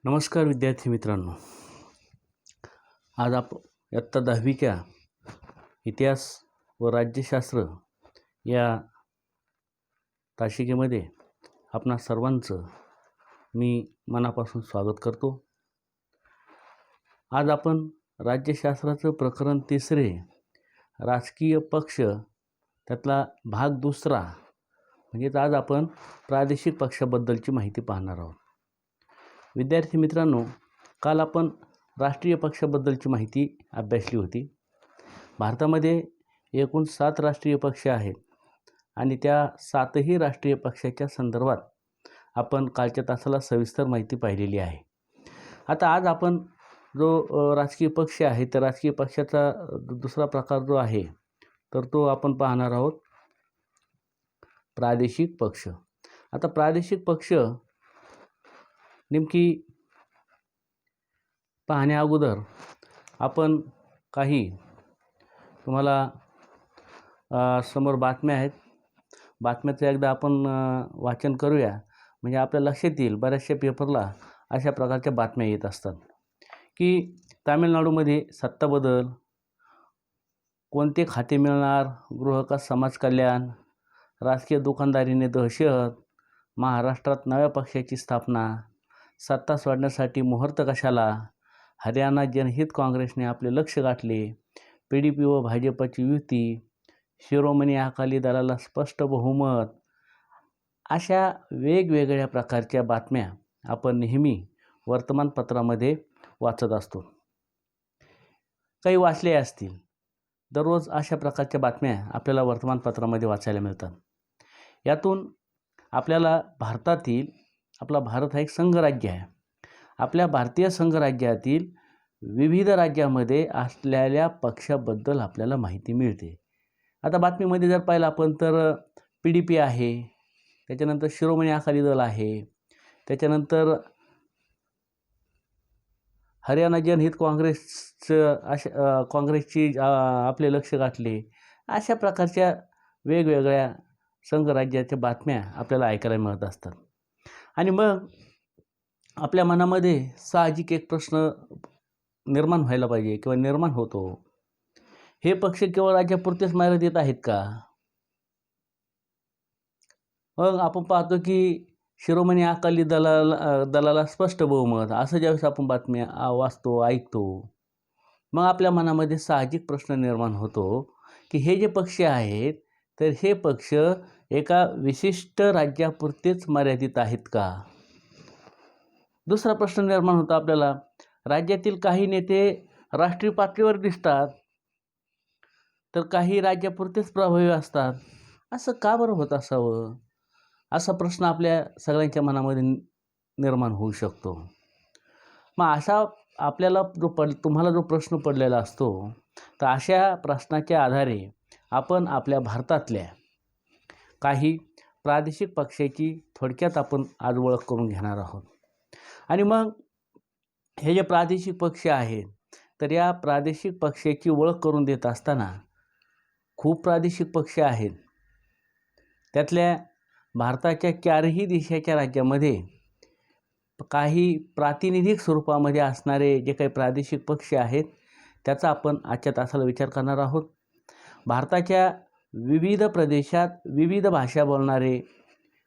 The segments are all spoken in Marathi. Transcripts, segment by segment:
नमस्कार विद्यार्थी मित्रांनो. आज आपण इयत्ता 10वीच्या इतिहास व राज्यशास्त्र या तासिकेमध्ये आपणा सर्वांचं मी मनापासून स्वागत करतो. आज आपण राज्यशास्त्राचं प्रकरण 3 राजकीय पक्ष त्यातला भाग 2 म्हणजे आज आपण प्रादेशिक पक्षाबद्दलची माहिती पाहणार आहोत. विद्यार्थी मित्रांनो, काल आपण राष्ट्रीय पक्षाबद्दलची माहिती अभ्यासली होती. भारतामध्ये एकूण 7 राष्ट्रीय पक्ष आहेत आणि त्या 7ही राष्ट्रीय पक्षाच्या संदर्भात आपण कालच्या तासाला सविस्तर माहिती पाहिलेली आहे. आता आज आपण जो राजकीय पक्ष आहे त्या राजकीय पक्षाचा दुसरा प्रकार जो आहे तर तो आपण पाहणार आहोत प्रादेशिक पक्ष. आता प्रादेशिक पक्ष नेमकी पाहण्या अगोदर आपण काही तुम्हाला समोर बातम्या आहेत. बातम्याचं एकदा आपण वाचन करूया म्हणजे आपल्या लक्षात येईल. बऱ्याचशा पेपरला अशा प्रकारच्या बातम्या येत असतात की तामिळनाडूमध्ये सत्ता बदल, कोणते खाते मिळणार, गृह का समाज कल्याण, राजकीय दुकानदारीने दहशत, महाराष्ट्रात नव्या पक्षाची स्थापना, सत्ता सोडण्यासाठी मुहूर्त कशाला, हरियाणा जनहित काँग्रेसने आपले लक्ष गाठले, PDP व भाजपची युती, शिरोमणी अकाली दलाला स्पष्ट बहुमत. अशा वेगवेगळ्या प्रकारच्या बातम्या आपण नेहमी वर्तमानपत्रामध्ये वाचत असतो. काही वाचले असतील. दररोज अशा प्रकारच्या बातम्या आपल्याला वर्तमानपत्रामध्ये वाचायला मिळतात. यातून आपल्याला भारतातील आपला भारत हा एक संघराज्य आहे. आपल्या भारतीय संघराज्यातील विविध राज्यामध्ये असलेल्या पक्षाबद्दल आपल्याला माहिती मिळते. आता बातमीमध्ये जर पाहिलं आपण तर PDP आहे, त्याच्यानंतर शिरोमणी अकाली दल आहे, त्याच्यानंतर हरियाणा जनहित काँग्रेसची आपले लक्ष गाठले. अशा प्रकारच्या वेगवेगळ्या संघराज्याच्या बातम्या आपल्याला ऐकायला मिळत असतात. आणि मग आपल्या मनामध्ये साहजिक एक प्रश्न निर्माण व्हायला पाहिजे किंवा निर्माण होतो, हे पक्ष केवळ राज्यापुरतेच मर्यादित आहेत का? मग आपण पाहतो की शिरोमणी अकाली दलाला स्पष्ट बहुमत, असं ज्यावेळेस आपण बातम्या वाचतो ऐकतो मग आपल्या मनामध्ये साहजिक प्रश्न निर्माण होतो की हे जे पक्ष आहेत तर हे पक्ष एका विशिष्ट राज्यापुरतेच मर्यादित आहेत का? दुसरा प्रश्न निर्माण होता आपल्याला, राज्यातील काही नेते राष्ट्रीय पातळीवर दिसतात तर काही राज्यापुरतेच प्रभावी असतात. असं का बरं होत असावं? असा प्रश्न आपल्या सगळ्यांच्या मनामध्ये निर्माण होऊ शकतो. मग असा आपल्याला तुम्हाला जो प्रश्न पडलेला असतो तर अशा प्रश्नाच्या आधारे आपण आपल्या भारतातल्या काही प्रादेशिक पक्षाची थोडक्यात आपण आज ओळख करून घेणार आहोत. आणि मग हे जे प्रादेशिक पक्ष आहेत तर या प्रादेशिक पक्षाची ओळख करून देत असताना खूप प्रादेशिक पक्ष आहेत. त्यातल्या भारताच्या 4ही देशाच्या राज्यामध्ये काही प्रातिनिधिक स्वरूपामध्ये असणारे जे काही प्रादेशिक पक्ष आहेत त्याचा आपण आजच्या तासाला विचार करणार आहोत. भारताच्या विविध प्रदेशात विविध भाषा बोलणारे,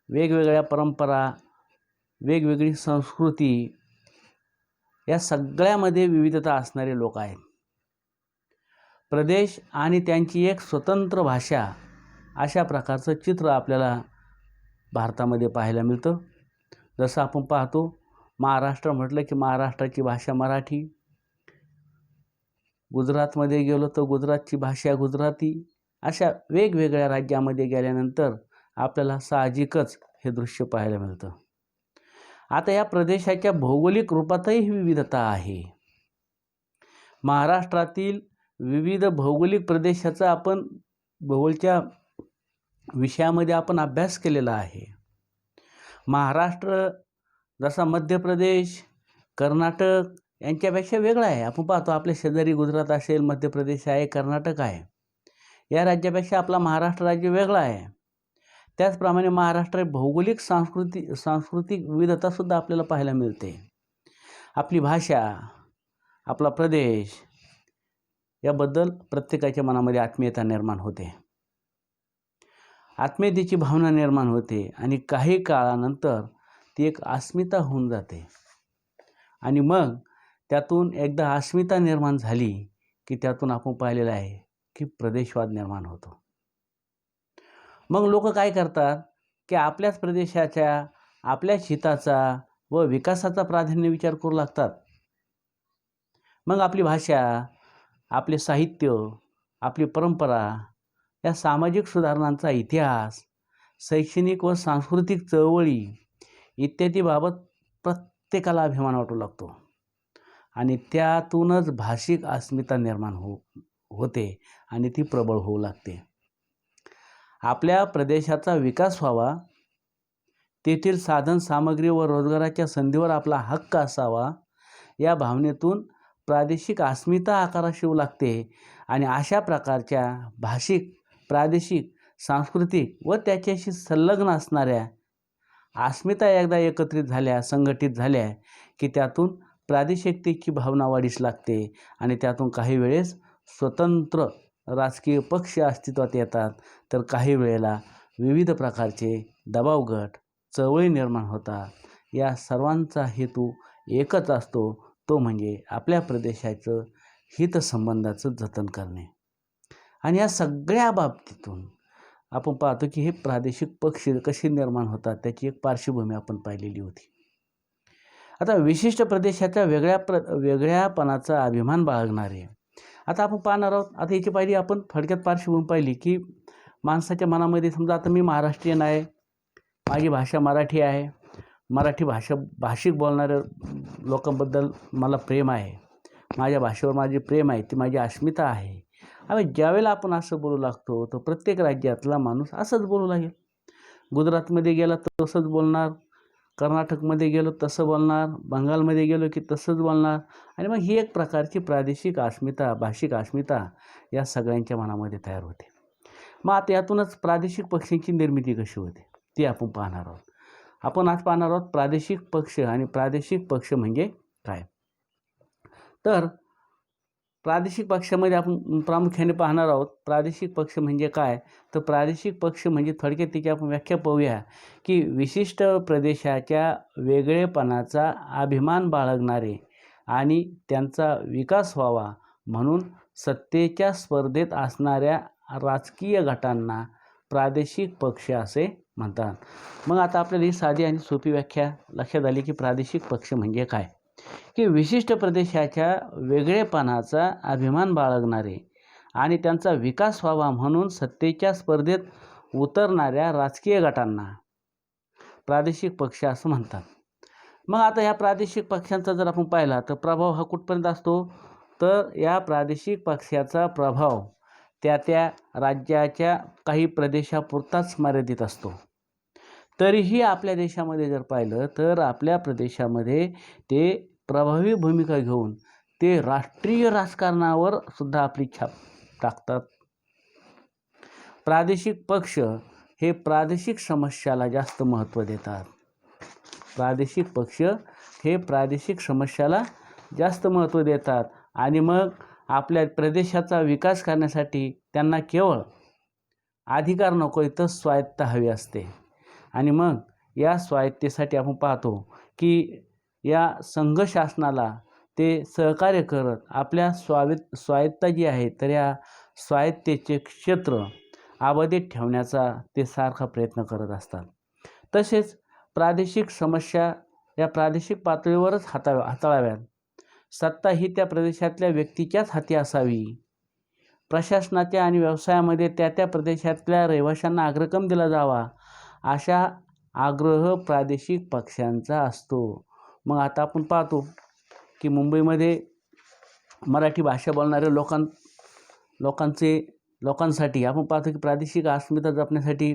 वेगवेगळ्या परंपरा, वेगवेगळी संस्कृती, या सगळ्यामध्ये विविधता असणारे लोक आहेत. प्रदेश आणि त्यांची एक स्वतंत्र भाषा, अशा प्रकारचं चित्र आपल्याला भारतामध्ये पाहायला मिळतं. जसं आपण पाहतो महाराष्ट्र म्हटलं की महाराष्ट्राची भाषा मराठी, गुजरातमध्ये गेलो तर गुजरातची भाषा गुजराती. अशा वेगवेगळ्या राज्यामध्ये गेल्यानंतर आपल्याला साहजिकच हे दृश्य पाहायला मिळतं. आता या प्रदेशाच्या भौगोलिक रूपातही ही विविधता आहे. महाराष्ट्रातील विविध भौगोलिक प्रदेशाचा आपण भूगोलच्या विषयामध्ये आपण अभ्यास केलेला आहे. महाराष्ट्र जसा मध्य प्रदेश, कर्नाटक यांच्यापेक्षा वेगळा आहे. आपण पाहतो आपल्या शेजारी गुजरात असेल, मध्य प्रदेश आहे, कर्नाटक आहे. या राज्यापेक्षा आपला महाराष्ट्र राज्य वेगळा आहे. त्याचप्रमाणे महाराष्ट्रात भौगोलिक सांस्कृतिक विविधतासुद्धा आपल्याला पाहायला मिळते. आपली भाषा, आपला प्रदेश याबद्दल प्रत्येकाच्या मनामध्ये आत्मीयता निर्माण होते. आत्मीयतेची भावना निर्माण होते आणि काही काळानंतर ती एक अस्मिता होऊन जाते. आणि मग त्यातून एकदा अस्मिता निर्माण झाली की त्यातून आपण पाहिलेलं आहे की प्रदेशवाद निर्माण होतो. मग लोक काय करतात की आपल्याच प्रदेशाच्या, आपल्याच हिताचा व विकासाचा प्राधान्य विचार करू लागतात. मग आपली भाषा, आपले साहित्य, आपली परंपरा, या सामाजिक सुधारणांचा इतिहास, शैक्षणिक व सांस्कृतिक चळवळी इत्यादी बाबत प्रत्येकाला अभिमान वाटू लागतो आणि त्यातूनच भाषिक अस्मिता निर्माण होते आणि ती प्रबळ होऊ लागते. आपल्या प्रदेशाचा विकास व्हावा, तेथील साधन सामग्री व रोजगाराच्या संधीवर आपला हक्क असावा, या भावनेतून प्रादेशिक अस्मिता आकारास येऊ लागते आणि अशा प्रकारच्या भाषिक, प्रादेशिक, सांस्कृतिक व त्याच्याशी संलग्न असणाऱ्या अस्मिता एकदा एकत्रित झाल्या, संघटित झाल्या की त्यातून प्रादेशिकतेची भावना वाढीस लागते आणि त्यातून काही वेळेस स्वतंत्र राजकीय पक्ष अस्तित्वात येतात, तर काही वेळेला विविध प्रकारचे दबाव गट, चळवळी निर्माण होतात. या सर्वांचा हेतू एकच असतो, तो म्हणजे आपल्या प्रदेशाचं हितसंबंधाचं जतन करणे. आणि या सगळ्या बाबतीतून आपण पाहतो की हे प्रादेशिक पक्ष कसे निर्माण होतात त्याची एक पार्श्वभूमी आपण पाहिलेली होती. आता विशिष्ट प्रदेशाच्या वेगळ्यापणाचा अभिमान बाळगणारे आता आपण पाहणार आहोत. आता याची पाहिली आपण थोडक्यात पार्श्वभूमी पाहिली की माणसाच्या मनामध्ये समजा आता मी महाराष्ट्रीयन आहे, माझी भाषा मराठी आहे, मराठी भाषिक बोलणाऱ्या लोकांबद्दल मला प्रेम आहे, माझ्या भाषेवर माझे प्रेम आहे, ती माझी अस्मिता आहे. आणि ज्यावेळेला आपण असं बोलू लागतो तर प्रत्येक राज्यातला माणूस असंच बोलू लागेल. गुजरातमध्ये गेला तर तसंच बोलणार, कर्नाटकमध्ये गेलो तसं बोलणार, बंगालमध्ये गेलो की तसंच बोलणार. आणि मग ही एक प्रकारची प्रादेशिक अस्मिता, भाषिक अस्मिता या सगळ्यांच्या मनामध्ये तयार होते. मग आता यातूनच प्रादेशिक पक्षांची निर्मिती कशी होते ती आपण पाहणार आहोत. आपण आज पाहणार आहोत प्रादेशिक पक्ष आणि प्रादेशिक पक्ष म्हणजे काय. तर प्रादेशिक पक्षामध्ये आपण प्रामुख्याने पाहणार आहोत प्रादेशिक पक्ष म्हणजे काय. तर प्रादेशिक पक्ष म्हणजे थोडक्यात त्याची आपण व्याख्या पाहूया की विशिष्ट प्रदेशाच्या वेगळेपणाचा अभिमान बाळगणारे आणि त्यांचा विकास व्हावा म्हणून सत्तेच्या स्पर्धेत असणाऱ्या राजकीय गटांना प्रादेशिक पक्ष असे म्हणतात. मग आता आपल्याला ही साधी आणि सोपी व्याख्या लक्षात आली की प्रादेशिक पक्ष म्हणजे काय, की विशिष्ट प्रदेशाच्या वेगळेपणाचा अभिमान बाळगणारे आणि त्यांचा विकास व्हावा म्हणून सत्तेच्या स्पर्धेत उतरणाऱ्या राजकीय गटांना प्रादेशिक पक्ष असं म्हणतात. मग आता ह्या प्रादेशिक पक्षांचा जर आपण पाहिला तर प्रभाव हा कुठपर्यंत असतो, तर या प्रादेशिक पक्षाचा प्रभाव त्या राज्याच्या काही प्रदेशापुरताच मर्यादित असतो. तरीही आपल्या देशामध्ये जर पाहिलं तर आपल्या प्रदेशामध्ये ते प्रभावी भूमिका घेऊन ते राष्ट्रीय राजकारणावर सुद्धा आपली छाप टाकतात. प्रादेशिक पक्ष हे प्रादेशिक समस्याला जास्त महत्त्व देतात. प्रादेशिक पक्ष हे प्रादेशिक समस्याला जास्त महत्त्व देतात आणि मग आपल्या प्रदेशाचा विकास करण्यासाठी त्यांना केवळ अधिकार नको तर स्वायत्ता हवी असते. आणि मग या स्वायत्तेसाठी आपण पाहतो की या संघ शासनाला ते सहकार्य करत आपल्या स्वायत्ता जी आहे तर या स्वायत्तेचे क्षेत्र अबाधित ठेवण्याचा ते सारखा प्रयत्न करत असतात. तसेच प्रादेशिक समस्या या प्रादेशिक पातळीवरच हाताळाव्यात. सत्ता ही त्या प्रदेशातल्या व्यक्तीच्याच हाती असावी. प्रशासनाच्या आणि व्यवसायामध्ये त्या प्रदेशातल्या रहिवाशांना अग्रक्रम दिला जावा अशा आग्रह प्रादेशिक पक्षांचा असतो. मग आता आपण पाहतो की मुंबईमध्ये मराठी भाषा बोलणाऱ्या लोकांसाठी आपण पाहतो की प्रादेशिक अस्मिता जपण्यासाठी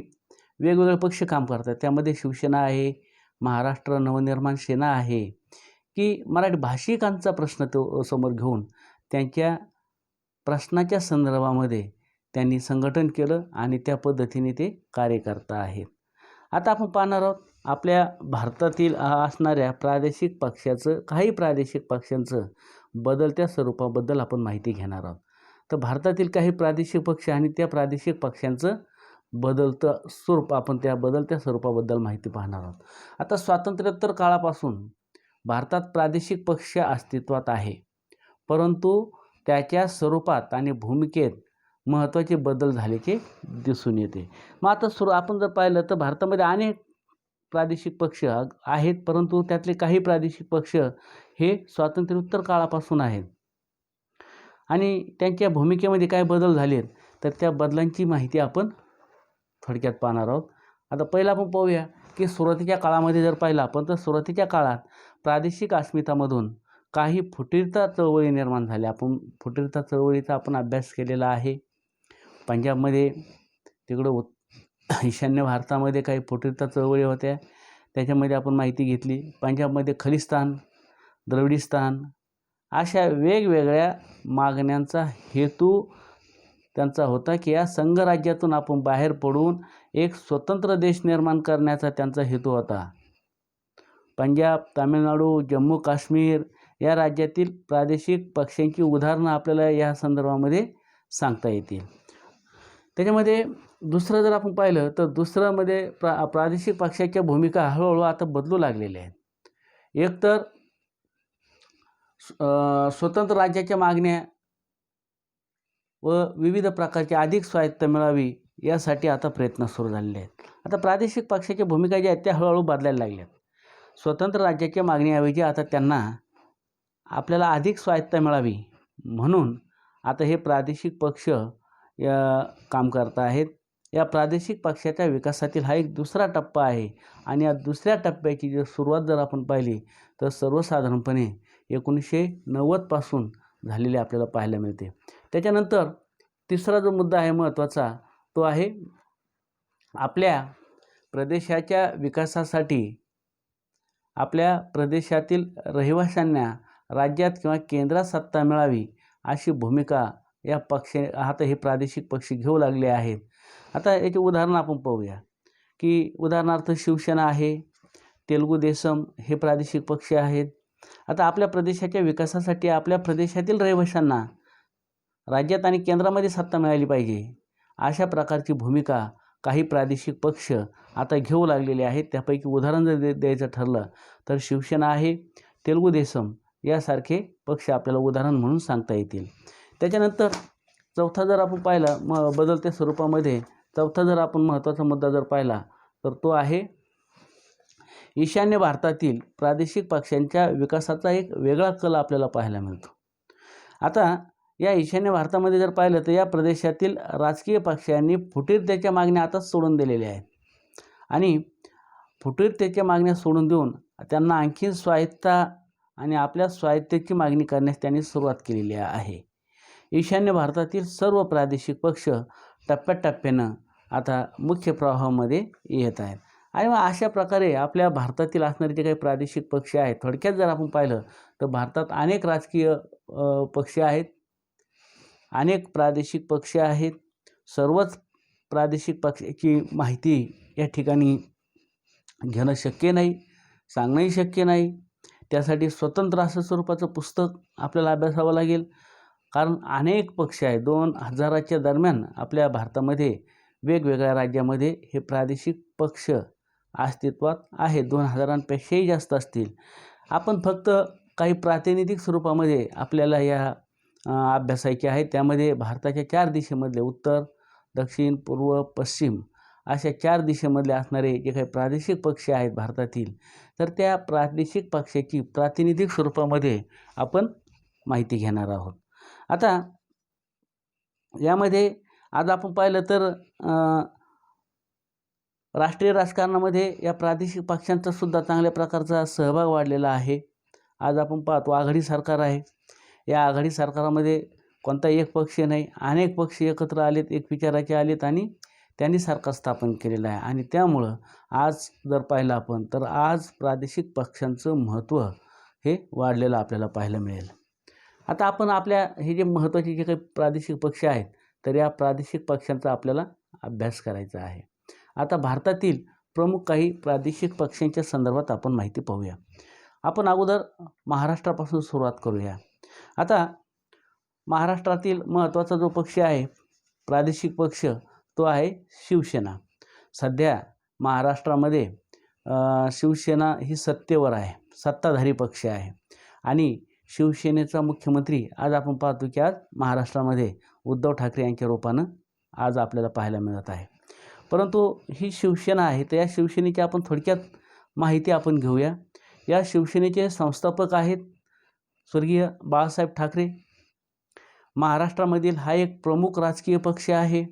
वेगवेगळे पक्ष काम करतात. त्यामध्ये शिवसेना आहे, महाराष्ट्र नवनिर्माण सेना आहे, की मराठी भाषिकांचा प्रश्न तो समोर घेऊन त्यांच्या प्रश्नाच्या संदर्भामध्ये त्यांनी संघटन केलं आणि त्या पद्धतीने ते कार्य करत आहेत. आता आपण पाहणार आहोत आपल्या भारतातील असणाऱ्या प्रादेशिक पक्षाचं काही प्रादेशिक पक्षांचं बदलत्या स्वरूपाबद्दल आपण माहिती घेणार आहोत. तर भारतातील काही प्रादेशिक पक्ष आणि त्या प्रादेशिक पक्षांचं बदलतं स्वरूप आपण त्या बदलत्या स्वरूपाबद्दल माहिती पाहणार आहोत. आता स्वातंत्र्योत्तर काळापासून भारतात प्रादेशिक पक्ष अस्तित्वात आहे, परंतु त्याच्या स्वरूपात आणि भूमिकेत महत्त्वाचे बदल झाल्याचे दिसून येते. मग आता आपण जर पाहिलं तर भारतामध्ये अनेक प्रादेशिक पक्ष आहेत, परंतु त्यातले काही प्रादेशिक पक्ष हे स्वातंत्र्योत्तर काळापासून आहेत आणि त्यांच्या भूमिकेमध्ये काय बदल झालेत तर त्या बदलांची माहिती आपण थोडक्यात पाहणार आहोत. आता पहिला आपण पाहूया की सुरुवातीच्या काळामध्ये जर पाहिलं आपण तर सुरुवातीच्या काळात प्रादेशिक अस्मितामधून काही फुटीरता चळवळी निर्माण झाल्या. आपण फुटीरता चळवळीचा आपण अभ्यास केलेला आहे. पंजाबमध्ये तिकडं ईशान्य भारतामध्ये काही फुटीरता चळवळी होत्या, त्याच्यामध्ये आपण माहिती घेतली. पंजाबमध्ये खलिस्तान, द्रविडिस्तान अशा वेगवेगळ्या मागण्यांचा हेतू त्यांचा होता की या संघराज्यातून आपण बाहेर पडून एक स्वतंत्र देश निर्माण करण्याचा त्यांचा हेतू होता. पंजाब, तामिळनाडू, जम्मू काश्मीर या राज्यातील प्रादेशिक पक्षांची उदाहरणं आपल्याला या संदर्भामध्ये सांगता येतील. त्याच्यामध्ये दुसरं जर आपण पाहिलं तर दुसऱ्यामध्ये प्रादेशिक पक्षाच्या भूमिका हळूहळू आता बदलू लागलेल्या आहेत. एकतर स्वतंत्र राज्याच्या मागण्या व विविध प्रकारची अधिक स्वायत्ता मिळावी यासाठी आता प्रयत्न सुरू झालेले आहेत. आता प्रादेशिक पक्षाच्या भूमिका ज्या आहेत त्या हळूहळू बदलायला लागल्यात. स्वतंत्र राज्याच्या मागणीऐवजी आता त्यांना आपल्याला अधिक स्वायत्ता मिळावी म्हणून आता हे प्रादेशिक पक्ष काम करत आहेत. या प्रादेशिक पक्षाच्या विकासातील हा एक दुसरा टप्पा आहे आणि या दुसऱ्या टप्प्याची जर सुरुवात जर आपण पाहिली तर सर्वसाधारणपणे 1990 पासून झालेले आपल्याला पाहायला मिळते. त्याच्यानंतर तिसरा जो मुद्दा आहे महत्त्वाचा तो आहे आपल्या प्रदेशाच्या विकासासाठी आपल्या प्रदेशातील रहिवाशांना राज्यात किंवा केंद्रात सत्ता मिळावी अशी भूमिका या आता हे प्रादेशिक पक्ष घेऊ लागले आहेत. आता याचे उदाहरण आपण पाहूया की उदाहरणार्थ शिवसेना आहे, तेलुगू देसम हे प्रादेशिक पक्ष आहेत. आता आपल्या प्रदेशाच्या विकासासाठी आपल्या प्रदेशातील रहिवाशांना राज्यात आणि केंद्रामध्ये सत्ता मिळाली पाहिजे अशा प्रकारची भूमिका काही प्रादेशिक पक्ष आता घेऊ लागलेले आहेत. त्यापैकी उदाहरण जर द्यायचं ठरलं तर शिवसेना आहे, तेलुगू देसम यासारखे पक्ष आपल्याला उदाहरण म्हणून सांगता येतील. त्याच्यानंतर चौथा जर आपण पाहिला बदलत्या स्वरूपामध्ये चौथा जर आपण महत्त्वाचा मुद्दा जर पाहिला तर तो आहे ईशान्य भारतातील प्रादेशिक पक्षांच्या विकासाचा एक वेगळा कल आपल्याला पाहायला मिळतो. आता या ईशान्य भारतामध्ये जर पाहिलं तर या प्रदेशातील राजकीय पक्षांनी फुटीरतेच्या मागण्या आताच सोडून दिलेल्या आहेत आणि फुटीरतेच्या मागण्या सोडून देऊन त्यांना आणखी स्वायत्ता आणि आपल्या स्वायत्तेची मागणी करण्यास त्यांनी सुरुवात केलेली आहे. ईशान्य भारतातील सर्व प्रादेशिक पक्ष टप्प्याटप्प्यानं आता मुख्य प्रवाहामध्ये येत आहेत आणि मग अशा प्रकारे आपल्या भारतातील असणारे जे काही प्रादेशिक पक्ष आहेत थोडक्यात जर आपण पाहिलं तर भारतात अनेक राजकीय पक्ष आहेत, अनेक प्रादेशिक पक्ष आहेत. सर्वच प्रादेशिक पक्षाची माहिती या ठिकाणी घेणं शक्य नाही, सांगणंही शक्य नाही. त्यासाठी स्वतंत्र असं स्वरूपाचं पुस्तक आपल्याला अभ्यासावं लागेल कारण अनेक पक्ष आहेत. 2000च्या दरम्यान आपल्या भारतामध्ये वेगवेगळ्या राज्यामध्ये हे प्रादेशिक पक्ष अस्तित्वात आहेत. 2000पेक्षाही जास्त असतील. आपण फक्त काही प्रातिनिधिक स्वरूपामध्ये आपल्याला या अभ्यासायचे आहेत. त्यामध्ये भारताच्या 4 दिशेमधले उत्तर, दक्षिण, पूर्व, पश्चिम अशा 4 दिशेमधले असणारे जे काही प्रादेशिक पक्ष आहेत भारतातील तर त्या प्रादेशिक पक्षाची प्रातिनिधिक स्वरूपामध्ये आपण माहिती घेणार आहोत. आता यामध्ये आज आपण पाहिलं तर राष्ट्रीय राजकारणामध्ये या प्रादेशिक पक्षांचा सुद्धा चांगल्या प्रकारचा सहभाग वाढलेला आहे. आज आपण पाहतो आघाडी सरकार आहे. या आघाडी सरकारामध्ये कोणता एक पक्ष नाही, अनेक पक्ष एकत्र आलेत, एक विचाराचे आलेत आणि त्यांनी सरकार स्थापन केलेलं आहे आणि त्यामुळं आज जर पाहिलं आपण तर आज प्रादेशिक पक्षांचं महत्त्व हे वाढलेलं आपल्याला पाहायला मिळेल. आता आपण आपल्या हे जे महत्त्वाचे जे काही प्रादेशिक पक्ष आहेत तर या प्रादेशिक पक्षांचा आपल्याला अभ्यास करायचा आहे. आता भारतातील प्रमुख काही प्रादेशिक पक्षांच्या संदर्भात आपण माहिती पाहूया. आपण अगोदर महाराष्ट्रापासून सुरुवात करूया. आता महाराष्ट्रातील महत्त्वाचा जो पक्ष आहे प्रादेशिक पक्ष तो आहे शिवसेना. सध्या महाराष्ट्रामध्ये शिवसेना ही सत्तेवर आहे, सत्ताधारी पक्ष आहे आणि शिवसेनेचा मुख्यमंत्री आज आपण पाहतो की आज महाराष्ट्रामध्ये उद्धव ठाकरे यांच्या रूपानं आज आपल्याला पाहायला मिळत आहे. परंतु ही शिवसेना आहे तर या शिवसेनेची आपण थोडक्यात माहिती आपण घेऊया. या शिवसेनेचे संस्थापक आहेत स्वर्गीय बाळासाहेब ठाकरे. महाराष्ट्रामधील हा एक प्रमुख राजकीय पक्ष आहे.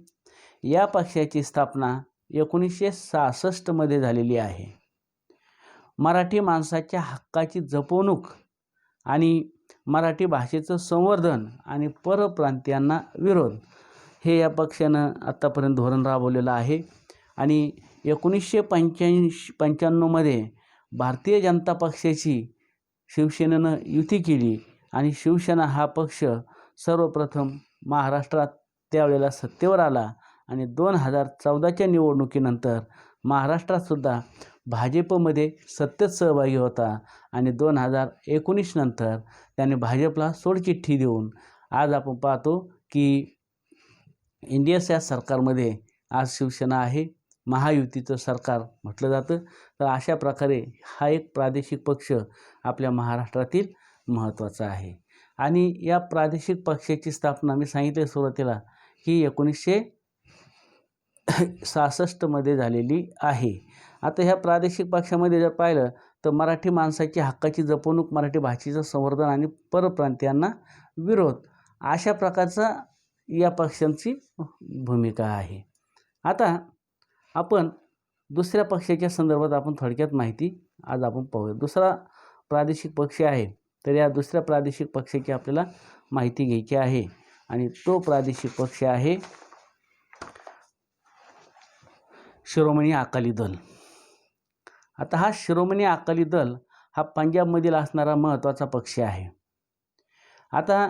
या पक्षाची स्थापना 1966 मध्ये झालेली आहे. मराठी माणसाच्या हक्काची जपवणूक आणि मराठी भाषेचं संवर्धन आणि परप्रांतीयांना विरोध हे या पक्षानं आत्तापर्यंत धोरण राबवलेलं आहे. आणि 1995 मध्ये भारतीय जनता पक्षाची शिवसेनेनं युती केली आणि शिवसेना हा पक्ष सर्वप्रथम महाराष्ट्रात त्यावेळेला सत्तेवर आला आणि 2014च्या निवडणुकीनंतर महाराष्ट्रातसुद्धा भाजपमध्ये सत्तेत सहभागी होता आणि 2019 नंतर त्याने भाजपला सोडचिठ्ठी देऊन आज आपण पाहतो की इंडिया सरकारमध्ये आज शिवसेना आहे. महायुतीचं सरकार म्हटलं जातं. तर अशा प्रकारे हा एक प्रादेशिक पक्ष आपल्या महाराष्ट्रातील महत्त्वाचा आहे. आणि या प्रादेशिक पक्षाची स्थापना मी सांगितले सुरुवातीला की 1966 मध्ये झालेली आहे. आता ह्या प्रादेशिक पक्षामध्ये जर पाहिलं तर मराठी माणसाची हक्काची जपवणूक, मराठी भाषेचं संवर्धन आणि परप्रांतीयांना विरोध अशा प्रकारचा या पक्षांची भूमिका आहे. आता आपण दुसऱ्या पक्षाच्या संदर्भात आपण थोडक्यात माहिती आज आपण पाहूया. दुसरा प्रादेशिक पक्ष आहे तर या दुसऱ्या प्रादेशिक पक्षाची आपल्याला माहिती घ्यायची आहे आणि तो प्रादेशिक पक्ष आहे शिरोमणी अकाली दल. आता हा शिरोमणी अकाली दल हा पंजाबमधील असणारा महत्त्वाचा पक्ष आहे. आता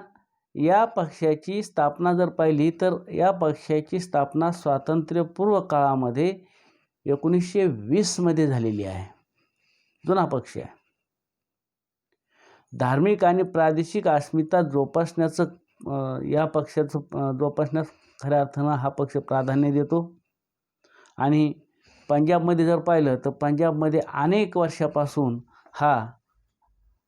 या पक्षाची स्थापना जर पाहिली तर या पक्षाची स्थापना स्वातंत्र्यपूर्व काळामध्ये 1920 मध्ये झालेली आहे. जुना पक्ष आहे. धार्मिक आणि प्रादेशिक अस्मिता जोपासण्याचं या पक्षाचं जोपासण्यास खऱ्या अर्थानं हा पक्ष प्राधान्य देतो. आणि पंजाबमध्ये जर पाहिलं तर पंजाबमध्ये अनेक वर्षापासून हा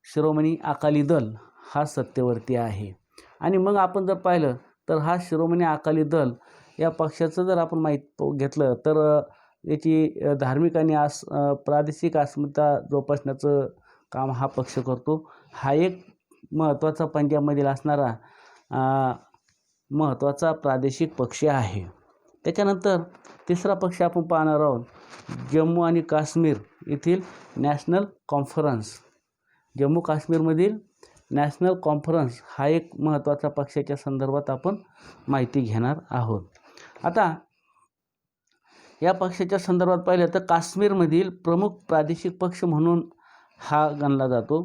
शिरोमणी अकाली दल हा सत्तेवरती आहे. आणि मग आपण जर पाहिलं तर हा शिरोमणी अकाली दल या पक्षाचं जर आपण माहीत घेतलं तर याची धार्मिक आणि प्रादेशिक अस्मिता जोपासण्याचं काम हा पक्ष करतो. हा एक महत्त्वाचा पंजाबमधील असणारा महत्त्वाचा प्रादेशिक पक्ष आहे. त्याच्यानंतर तिसरा पक्ष आपण पाहणार आहोत जम्मू आणि काश्मीर येथील नॅशनल कॉन्फरन्स. जम्मू काश्मीरमधील नॅशनल कॉन्फरन्स हा एक महत्त्वाचा पक्षाच्या संदर्भात आपण माहिती घेणार आहोत. आता या पक्षाच्या संदर्भात पाहिलं तर काश्मीरमधील प्रमुख प्रादेशिक पक्ष म्हणून हा गणला जातो.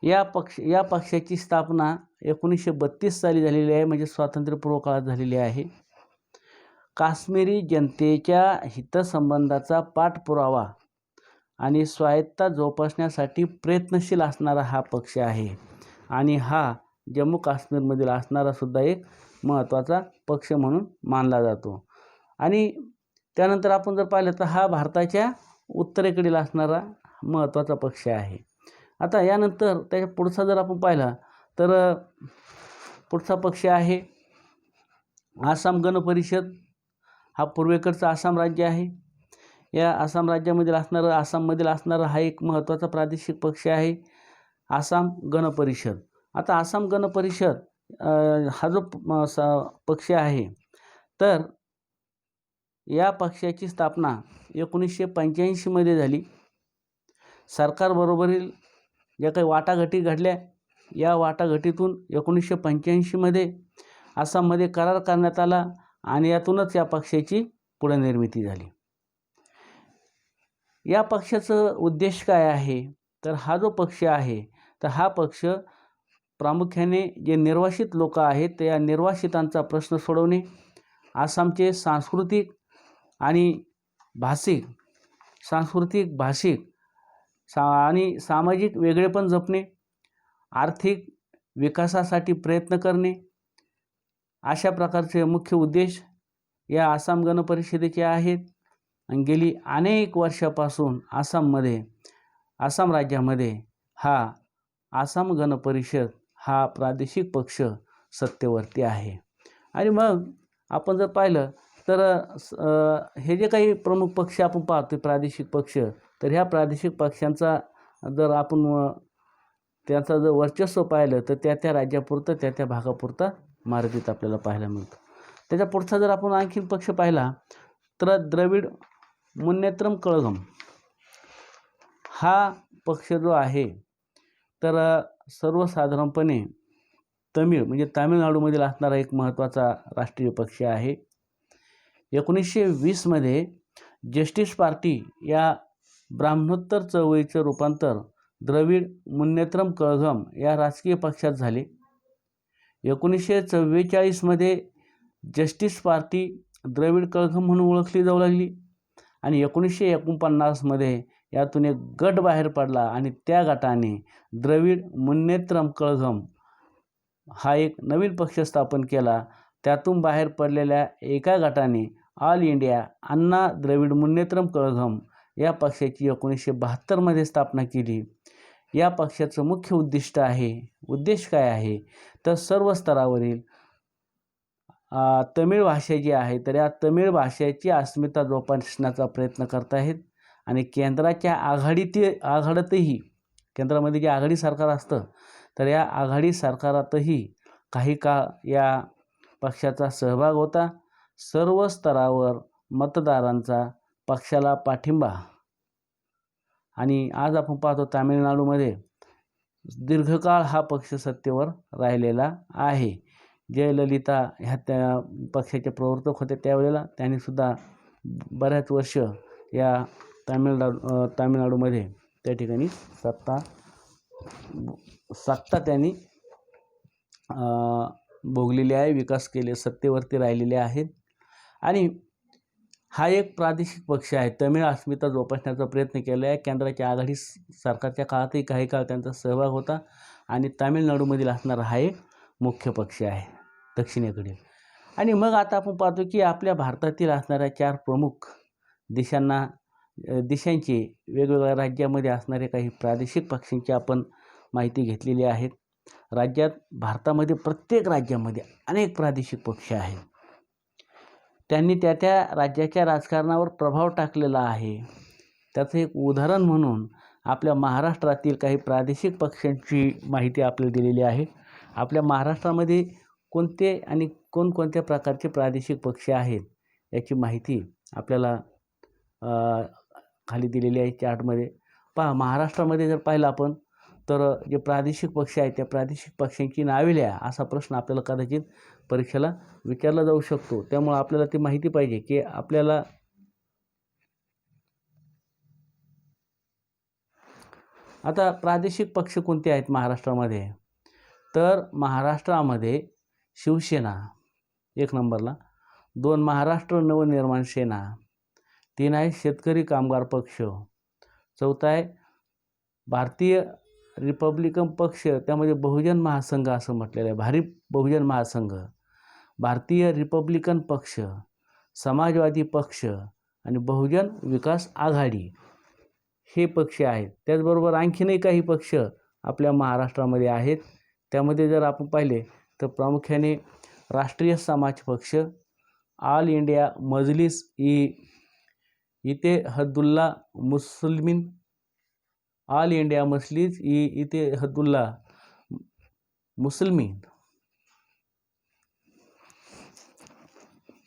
या पक्षाची स्थापना 1932 साली झालेली आहे, म्हणजे स्वातंत्र्यपूर्व काळात झालेली आहे. काश्मीरी जनतेच्या हितसंबंधाचा पाठपुरावा आणि स्वायत्ता जोपासण्यासाठी प्रयत्नशील असणारा हा पक्ष आहे. आणि हा जम्मू काश्मीरमधील असणारा सुद्धा एक महत्त्वाचा पक्ष म्हणून मानला जातो. आणि त्यानंतर आपण जर पाहिलं तर हा भारताच्या उत्तरेकडील असणारा महत्त्वाचा पक्ष आहे. आता यानंतर त्याच्या पुढचा जर आपण पाहिला तर पुढचा पक्ष आहे आसाम गण परिषद. हा पूर्वेकडचा आसाम राज्य आहे. या आसाम राज्यामधील आसाममधील असणारा हा एक महत्त्वाचा प्रादेशिक पक्ष आहे आसाम गण परिषद. आता आसाम गण परिषद हा जो पक्ष आहे तर या पक्षाची स्थापना 1985 मध्ये झाली. सरकारबरोबरील ज्या काही वाटाघाटी घडल्या या वाटाघाटीतून 1985 मध्ये आसाममध्ये करार करण्यात आला आणि यातूनच या पक्षाची पुढे निर्मिती झाली. या पक्षाचं उद्देश काय आहे तर हा जो पक्ष आहे तर हा पक्ष प्रामुख्याने जे निर्वासित लोक आहेत त्या निर्वासितांचा प्रश्न सोडवणे, आसामचे सांस्कृतिक आणि भाषिक, सांस्कृतिक, भाषिक आणि सामाजिक वेगळेपण जपणे, आर्थिक विकासासाठी प्रयत्न करणे, अशा प्रकारचे मुख्य उद्देश या आसाम गण परिषदेचे आहेत. आणि गेली अनेक वर्षापासून आसाम राज्यामध्ये हा आसाम गण परिषद हा प्रादेशिक पक्ष सत्तेवरती आहे. आणि मग आपण जर पाहिलं तर हे जे काही प्रमुख पक्ष आपण पाहतो प्रादेशिक पक्ष, तर ह्या प्रादेशिक पक्षांचा जर आपण त्याचं जर वर्चस्व पाहिलं तर त्या राज्यापुरतं त्या भागापुरता मर्यादित आपल्याला पाहायला मिळतं. त्याच्या पुढचा जर आपण आणखीन पक्ष पाहिला तर द्रविड मुन्नेत्रम कळघम हा पक्ष जो आहे तर सर्वसाधारणपणे म्हणजे तामिळनाडूमधील असणारा एक महत्त्वाचा राष्ट्रीय पक्ष आहे. 1920 मध्ये जस्टिस पार्टी या ब्राह्मणोत्तर चळवळीचं रूपांतर द्रविड मुन्नेत्रम कळघम या राजकीय पक्षात झाले. 1944 मध्ये जस्टिस पार्टी द्रविड कळघम म्हणून ओळखली जाऊ लागली आणि 1949 मध्ये यातून एक गट बाहेर पडला आणि त्या गटाने द्रविड मुन्नेत्रम कळघम हा एक नवीन पक्ष स्थापन केला. त्यातून बाहेर पडलेल्या एका गटाने ऑल इंडिया अण्णा द्रविड मुन्नेत्रम कळघम या पक्षाची 1972 मध्ये स्थापना केली. या पक्षाचं मुख्य उद्देश काय आहे तर सर्व स्तरावरील तमिळ भाषा जी आहे तर या तमिळ भाषेची अस्मिता जोपासण्याचा प्रयत्न करत आहेत. आणि केंद्राच्या आघाडीतही केंद्रामध्ये जे आघाडी सरकार असतं तर या आघाडी सरकारातही काही काळ या पक्षाचा सहभाग होता. सर्व स्तरावर मतदारांचा पक्षाला पाठिंबा. आणि आज आपण पाहतो तामिळनाडूमध्ये दीर्घकाळ हा पक्ष सत्तेवर राहिलेला आहे. जयललिता ह्या त्या पक्षाचे प्रवर्तक होते त्यावेळेला त्यांनी सुद्धा बऱ्याच वर्ष या तामिळनाडूमध्ये त्या ठिकाणी सत्ता त्यांनी भोगलेली आहे, विकास केले, सत्तेवरती राहिलेले आहेत. आणि हा एक प्रादेशिक पक्ष आहे. तमिळ अस्मिता जोपासण्याचा प्रयत्न केला आहे. केंद्राच्या आघाडी सरकारच्या काळातही काही काळ त्यांचा सहभाग होता आणि तामिळनाडूमधील असणारा हा एक मुख्य पक्ष आहे दक्षिणेकडील. आणि मग आता आपण पाहतो की आपल्या भारतातील असणाऱ्या 4 प्रमुख देशांची वेगवेगळ्या राज्यामध्ये असणारे काही प्रादेशिक पक्षांची आपण माहिती घेतलेली आहे. भारतामध्ये प्रत्येक राज्यामध्ये अनेक प्रादेशिक पक्ष आहेत. त्यांनी त्या राज्याच्या राजकारणावर प्रभाव टाकलेला आहे. त्याचं एक उदाहरण म्हणून आपल्या महाराष्ट्रातील काही प्रादेशिक पक्षांची माहिती आपल्याला दिलेली आहे. आपल्या महाराष्ट्रामध्ये कोणते आणि कोणकोणत्या प्रकारचे प्रादेशिक पक्ष आहेत याची माहिती आपल्याला खाली दिलेली आहे चार्टमध्ये. पहा, महाराष्ट्रामध्ये जर पाहिलं आपण तर जे प्रादेशिक पक्ष आहेत त्या प्रादेशिक पक्षांची नावे लिहा असा प्रश्न आपल्याला कदाचित परीक्षेला विचारला जाऊ शकतो. त्यामुळे आपल्याला ती माहिती पाहिजे की आपल्याला आता प्रादेशिक पक्ष कोणते आहेत महाराष्ट्रामध्ये. तर महाराष्ट्रामध्ये शिवसेना 1 नंबरला, 2 महाराष्ट्र नवनिर्माण सेना, 3 आहे शेतकरी कामगार पक्ष, 4 आहे भारतीय रिपब्लिकन पक्ष, त्यामध्ये बहुजन महासंघ असं म्हटलेलं आहे, भारिप बहुजन महासंघ, भारतीय रिपब्लिकन पक्ष, समाजवादी पक्ष आणि बहुजन विकास आघाडी हे पक्ष आहेत. त्याचबरोबर आणखीनही काही पक्ष आपल्या महाराष्ट्रामध्ये आहेत. त्यामध्ये जर आपण पाहिले तर प्रामुख्याने राष्ट्रीय समाज पक्ष, ऑल इंडिया मजलिस इत्तेहादुल्ला मुस्लिमीन, ऑल इंडिया मजलिस इत्तेहादुल्ला मुस्लिमीन,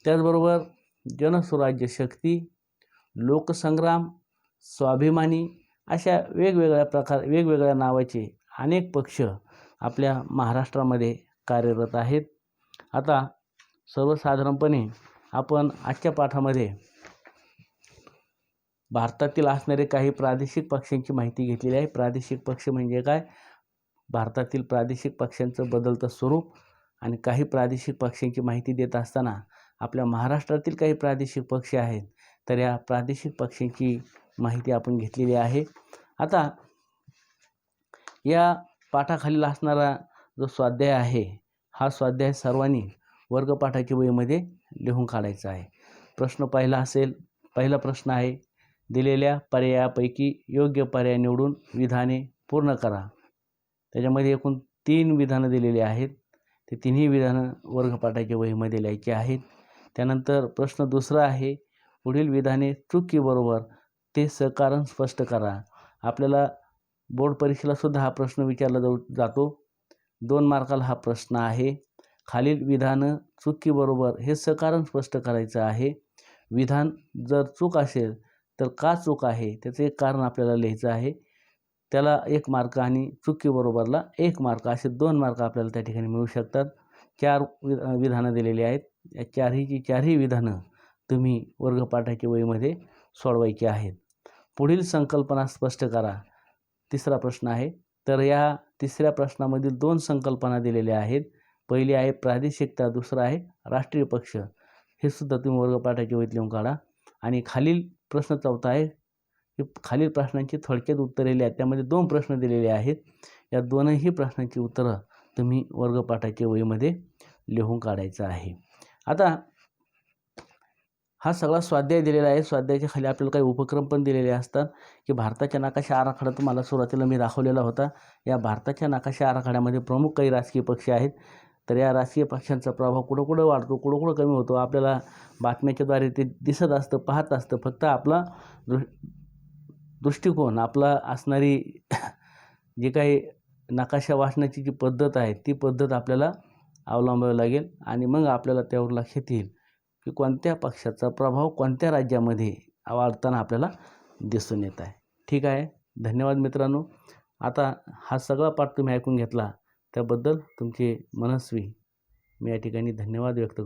त्याचबरोबर जनसुराज्य शक्ती, लोकसंग्राम, स्वाभिमानी अशा वेगवेगळ्या नावाचे अनेक पक्ष आपल्या महाराष्ट्रामध्ये कार्यरत आहेत. आता सर्वसाधारणपणे आपण आजच्या पाठामध्ये भारतातील असणारे काही प्रादेशिक पक्षांची माहिती घेतलेली आहे. प्रादेशिक पक्ष म्हणजे काय, भारतातील प्रादेशिक पक्षांचं बदलतं स्वरूप आणि काही प्रादेशिक पक्षांची माहिती देत असताना आपल्या महाराष्ट्रातील काही प्रादेशिक पक्ष आहेत तर या प्रादेशिक पक्षांची माहिती आपण घेतलेली आहे. आता या पाठाखालील असणारा जो स्वाध्याय आहे, हा स्वाध्याय सर्वांनी वर्गपाठाच्या वहीमध्ये लिहून काढायचा आहे. प्रश्न पहिला प्रश्न आहे, दिलेल्या पर्यायापैकी योग्य पर्याय निवडून विधाने पूर्ण करा. त्याच्यामध्ये एकूण 3 विधानं दिलेली आहेत. ते तिन्ही विधानं वर्गपाठाच्या वहीमध्ये लिहायची आहेत. त्यानंतर प्रश्न दुसरा आहे, पुढील विधाने चूक की बरोबर ते सकारण स्पष्ट करा. आपल्याला बोर्ड परीक्षेला सुद्धा हा प्रश्न विचारला जातो. 2 मार्काला हा प्रश्न आहे. खालील विधानं चूक की बरोबर हे सकारण स्पष्ट करायचं आहे. विधान जर चूक असेल तर का चूक आहे त्याचं एक कारण आपल्याला लिहायचं आहे. त्याला 1 मार्क आणि चूक की बरोबरला 1 मार्क असे 2 मार्क आपल्याला त्या ठिकाणी मिळू शकतात. 4 विधानं दिलेली आहेत. या चारही विधानं तुम्ही वर्गपाठाच्या वहीमध्ये सोडवायची आहेत. पुढील संकल्पना स्पष्ट करा. तिसरा प्रश्न आहे. तर या तिसऱ्या प्रश्नामधील 2 संकल्पना दिलेल्या आहेत. पहिली आहे प्रादेशिकता, दुसरा आहे राष्ट्रीय पक्ष. हे सुद्धा तुम्ही वर्गपाठाच्या वहीत लिहून काढा. आणि खालील प्रश्न चौथा आहे की खालील प्रश्नांची थोडक्यात उत्तरे लिहा. त्यामध्ये 2 प्रश्न दिलेले आहेत. या दोनही प्रश्नांची उत्तरं तुम्ही वर्गपाठाच्या वहीमध्ये लिहून काढायचं आहे. आता हा सगळा स्वाध्याय दिलेला आहे. स्वाध्यायाच्या खाली आपल्याला काही उपक्रम पण दिलेले असतात की भारताच्या नकाशा आराखडा तुम्हाला सुरुवातीला मी दाखवलेला होता. या भारताच्या नकाशा आराखड्यामध्ये प्रमुख काही राजकीय पक्ष आहेत. तर या राजकीय पक्षांचा प्रभाव कुठं वाढतो, कुठं कमी होतो आपल्याला बातम्याच्याद्वारे ते दिसत असतं, पाहत असतं. फक्त आपला दृष्टिकोन, आपला असणारी जी काही नकाशा वाचण्याची जी पद्धत आहे ती पद्धत आपल्याला अवलंबावी लागेल आणि मग आपल्याला त्यावर लक्षात येईल की कोणत्या पक्षाचा प्रभाव कोणत्या राज्यामध्ये वाढताना आपल्याला दिसून येत आहे. ठीक आहे. धन्यवाद मित्रांनो. आता हा सगळा पाठ तुम्ही ऐकून घेतला त्याबद्दल तुमचे मनस्वी मी या ठिकाणी धन्यवाद व्यक्त करतो.